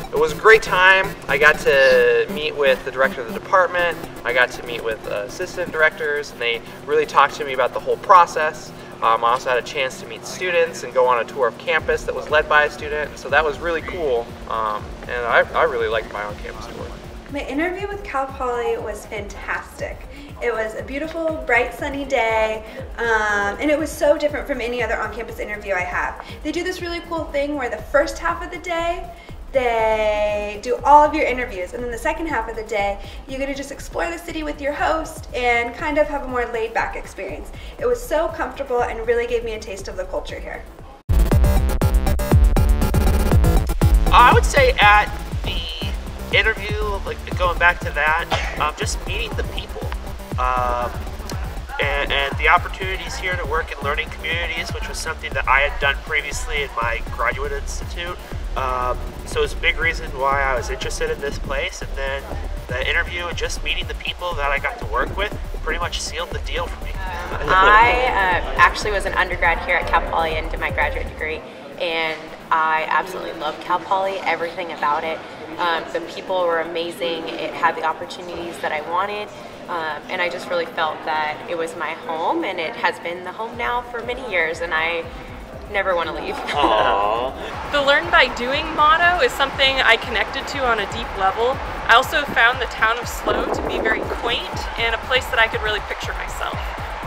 It was a great time. I got to meet with the director of the department. I got to meet with assistant directors, and they really talked to me about the whole process. I also had a chance to meet students and go on a tour of campus that was led by a student, so that was really cool. And I really liked my on-campus tour. My interview with Cal Poly was fantastic. It was a beautiful, bright, sunny day, and it was so different from any other on-campus interview I have. They do this really cool thing where the first half of the day, they do all of your interviews, and then the second half of the day, you get to just explore the city with your host and kind of have a more laid-back experience. It was so comfortable and really gave me a taste of the culture here. I would say at the interview, like going back to that, just meeting the people. And the opportunities here to work in learning communities, which was something that I had done previously in my graduate institute. So it's a big reason why I was interested in this place, and then the interview and just meeting the people that I got to work with pretty much sealed the deal for me. I actually was an undergrad here at Cal Poly and did my graduate degree, and I absolutely love Cal Poly, everything about it. The people were amazing, it had the opportunities that I wanted, and I just really felt that it was my home, and it has been the home now for many years, and I never want to leave. The Learn by Doing motto is something I connected to on a deep level. I also found the town of Slow to be very quaint and a place that I could really picture myself.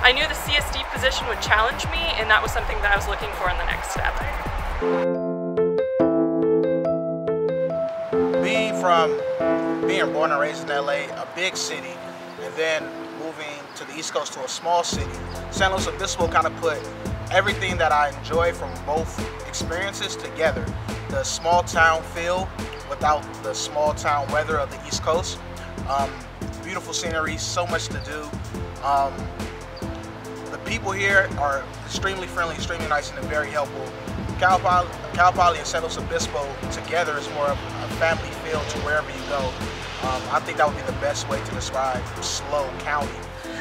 I knew the CSD position would challenge me, and that was something that I was looking for in the next step. Being born and raised in LA, a big city, and then moving to the East Coast to a small city, San Luis Obispo kind of put everything that I enjoy from both experiences together. The small town feel without the small town weather of the East Coast. Beautiful scenery, so much to do. The people here are extremely friendly, extremely nice, and very helpful. Cal Poly and San Luis Obispo together is more of a family feel to wherever you go. I think that would be the best way to describe Slow County.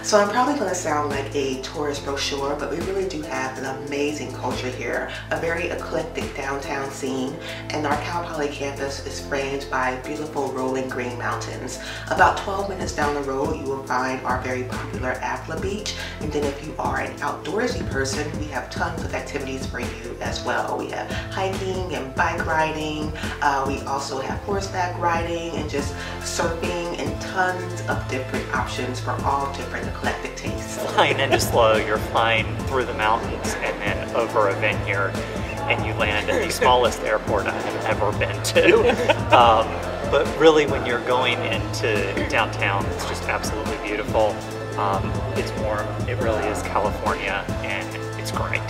So I'm probably going to sound like a tourist brochure, but we really do have an amazing culture here, a very eclectic downtown scene, and our Cal Poly campus is framed by beautiful rolling green mountains. About 12 minutes down the road, you will find our very popular Apla Beach, and then if you are an outdoorsy person, we have tons of activities for you as well. We have hiking and bike riding, we also have horseback riding and just surfing, and tons of different options for all different eclectic tastes. Flying into Slow, you're flying through the mountains and then over a vineyard, and you land at the smallest airport I have ever been to. But really, when you're going into downtown, it's just absolutely beautiful. It's warm, it really is California, and it's great.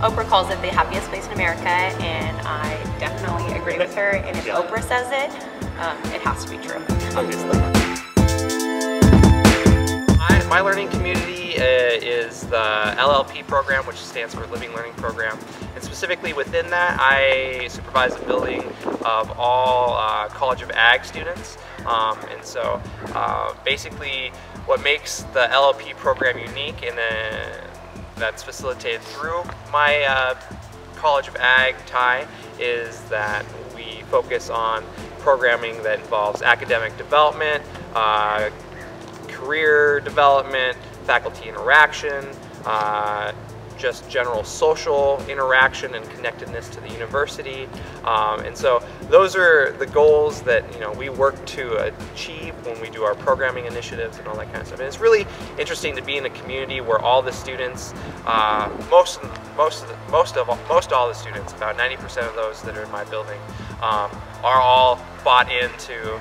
Oprah calls it the happiest place in America, and I definitely agree with her, and if Oprah says it, it has to be true. Obviously. My learning community is the LLP program, which stands for Living Learning Program. And specifically within that, I supervise the building of all College of Ag students. And so basically what makes the LLP program unique, and that's facilitated through my College of Ag tie, is that we focus on programming that involves academic development, career development, faculty interaction, just general social interaction and connectedness to the university. And so those are the goals that we work to achieve when we do our programming initiatives and all that kind of stuff. And it's really interesting to be in a community where all the students, most all the students, about 90% of those that are in my building, are all bought into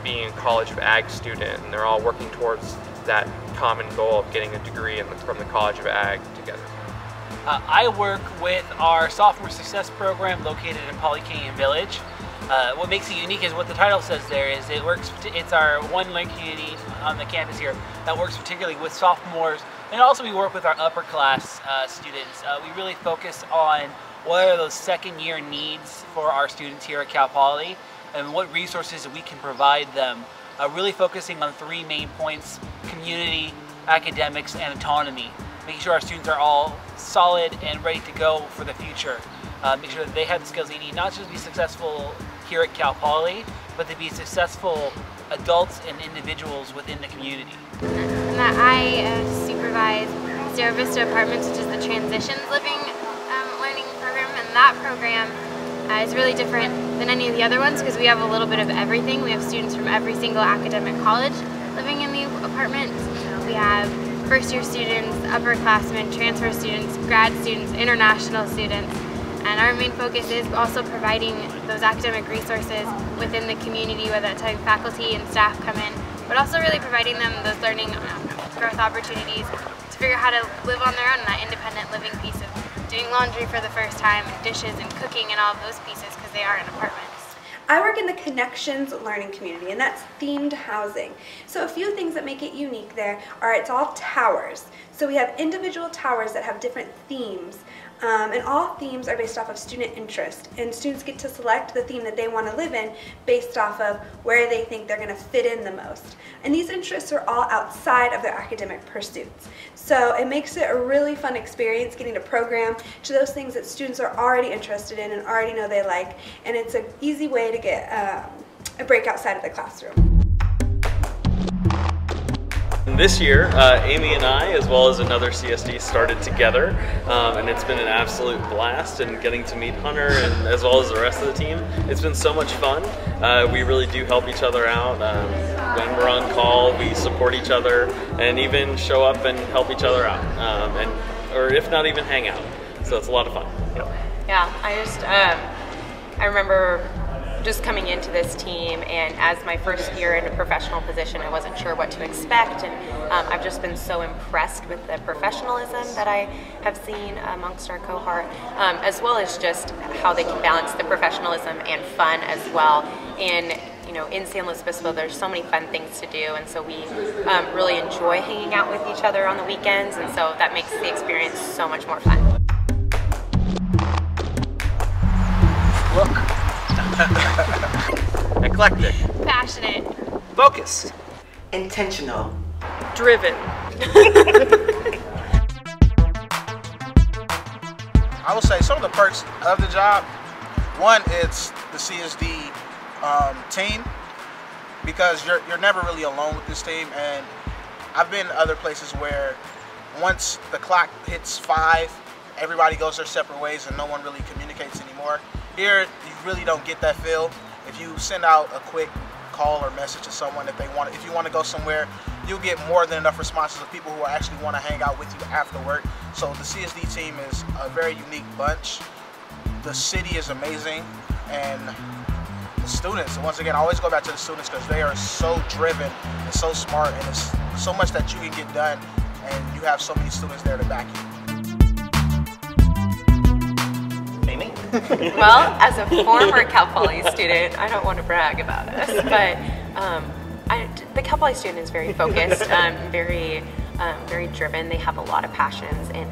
being a College of Ag student, and they're all working towards that common goal of getting a degree from the College of Ag together. I work with our Sophomore Success Program located in Poly Canyon Village. What makes it unique is what the title says there is it's our one learning community on the campus here that works particularly with sophomores, and also we work with our upper class students. We really focus on what are those second year needs for our students here at Cal Poly and what resources we can provide them. Really focusing on 3 main points: community, academics, and autonomy. Making sure our students are all solid and ready to go for the future. Make sure that they have the skills they need, not just to be successful here at Cal Poly, but to be successful adults and individuals within the community. And that I supervise Sierra Vista Apartments, which is the Transitions Living Learning Program, and that program is really different than any of the other ones because we have a little bit of everything. We have students from every single academic college living in the apartments. We have first-year students, upperclassmen, transfer students, grad students, international students. And our main focus is also providing those academic resources within the community, whether that's having faculty and staff come in, but also really providing them those learning growth opportunities to figure out how to live on their own in that independent living piece of doing laundry for the first time, and dishes and cooking and all of those pieces because they are in apartments. I work in the Connections Learning Community, and that's themed housing. So a few things that make it unique there are it's all towers. So we have individual towers that have different themes, and all themes are based off of student interest, and students get to select the theme that they want to live in based off of where they think they're going to fit in the most. And these interests are all outside of their academic pursuits. So it makes it a really fun experience getting to program to those things that students are already interested in and already know they like, and it's an easy way to get a break outside of the classroom. This year, Amy and I, as well as another CSD, started together, and it's been an absolute blast, and getting to meet Hunter and as well as the rest of the team. It's been so much fun. We really do help each other out. When we're on call, we support each other and even show up and help each other out, or if not even hang out. So it's a lot of fun. Yep. Yeah, I remember just coming into this team, and as my first year in a professional position, I wasn't sure what to expect, and I've just been so impressed with the professionalism that I have seen amongst our cohort, as well as just how they can balance the professionalism and fun as well. And in San Luis Obispo, there's so many fun things to do, and so we really enjoy hanging out with each other on the weekends, and so that makes the experience so much more fun. Look. Eclectic. Passionate. Focused. Intentional. Driven. I would say some of the perks of the job, one, it's the CSD team, because you're never really alone with this team, and I've been to other places where once the clock hits 5, everybody goes their separate ways and no one really communicates anymore. Here, you really don't get that feel. If you send out a quick call or message to someone, if you want to go somewhere, you'll get more than enough responses of people who actually want to hang out with you after work. So the CSD team is a very unique bunch. The city is amazing, and the students, once again, I always go back to the students because they are so driven and so smart, and it's so much that you can get done, and you have so many students there to back you. Well, as a former Cal Poly student, I don't want to brag about us, but the Cal Poly student is very focused, very driven. They have a lot of passions, and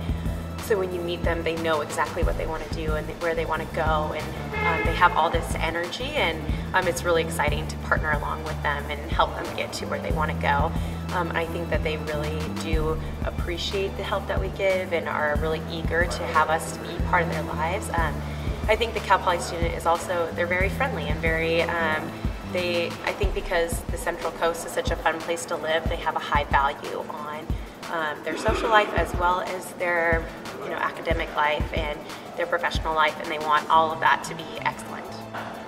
so when you meet them, they know exactly what they want to do and where they want to go, and they have all this energy, and it's really exciting to partner along with them and help them get to where they want to go. I think that they really do appreciate the help that we give and are really eager to have us be part of their lives. I think the Cal Poly student is also, they're very friendly and very, I think because the Central Coast is such a fun place to live, they have a high value on their social life as well as their academic life and their professional life, and they want all of that to be excellent.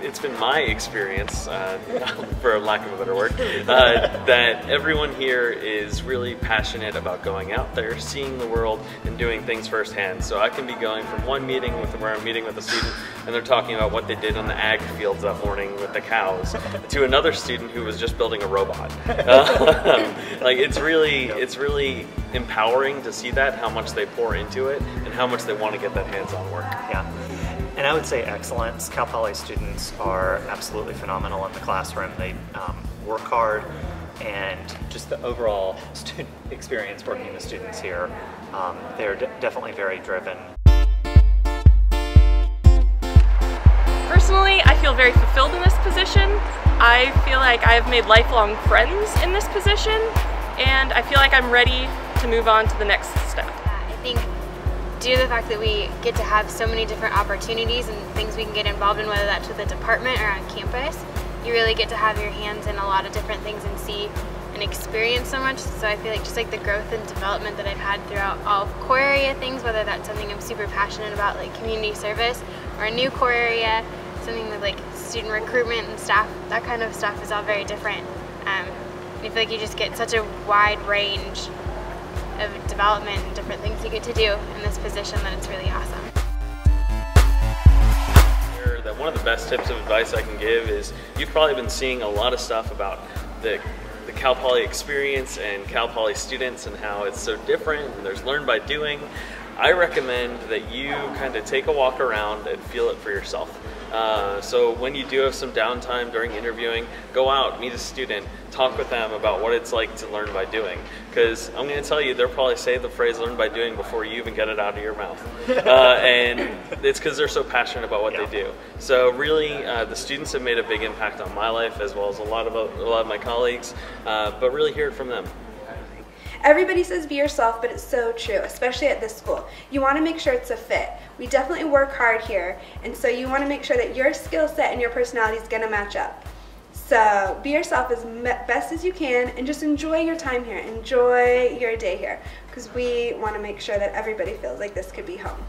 it's been my experience, for lack of a better word, that everyone here is really passionate about going out there, seeing the world, and doing things firsthand. So I can be going from one meeting where I'm meeting with a student and they're talking about what they did on the ag fields that morning with the cows, to another student who was just building a robot. Like it's really empowering to see that, how much they pour into it and how much they want to get that hands-on work. Yeah. And I would say excellence. Cal Poly students are absolutely phenomenal in the classroom. They work hard, and just the overall student experience working with students here, they're definitely very driven. Personally, I feel very fulfilled in this position. I feel like I have made lifelong friends in this position, and I feel like I'm ready to move on to the next step. I think due to the fact that we get to have so many different opportunities and things we can get involved in, whether that's with the department or on campus, you really get to have your hands in a lot of different things and see and experience so much. So I feel like just like the growth and development that I've had throughout all core area things, whether that's something I'm super passionate about like community service, or a new core area, something with like student recruitment and staff, that kind of stuff is all very different. I feel like you just get such a wide range of development and different things you get to do in this position that it's really awesome. That one of the best tips of advice I can give is, you've probably been seeing a lot of stuff about the Cal Poly experience and Cal Poly students and how it's so different and there's learn by doing. I recommend that you kind of take a walk around and feel it for yourself. So when you do have some downtime during interviewing, go out, meet a student, talk with them about what it's like to learn by doing. Because I'm going to tell you, they'll probably say the phrase learn by doing before you even get it out of your mouth. And it's because they're so passionate about what they do. So really, the students have made a big impact on my life, as well as a lot of my colleagues, but really hear it from them. Everybody says be yourself, but it's so true, especially at this school. You want to make sure it's a fit. We definitely work hard here, and so you want to make sure that your skill set and your personality is going to match up. So be yourself as best as you can, and just enjoy your time here. Enjoy your day here, because we want to make sure that everybody feels like this could be home.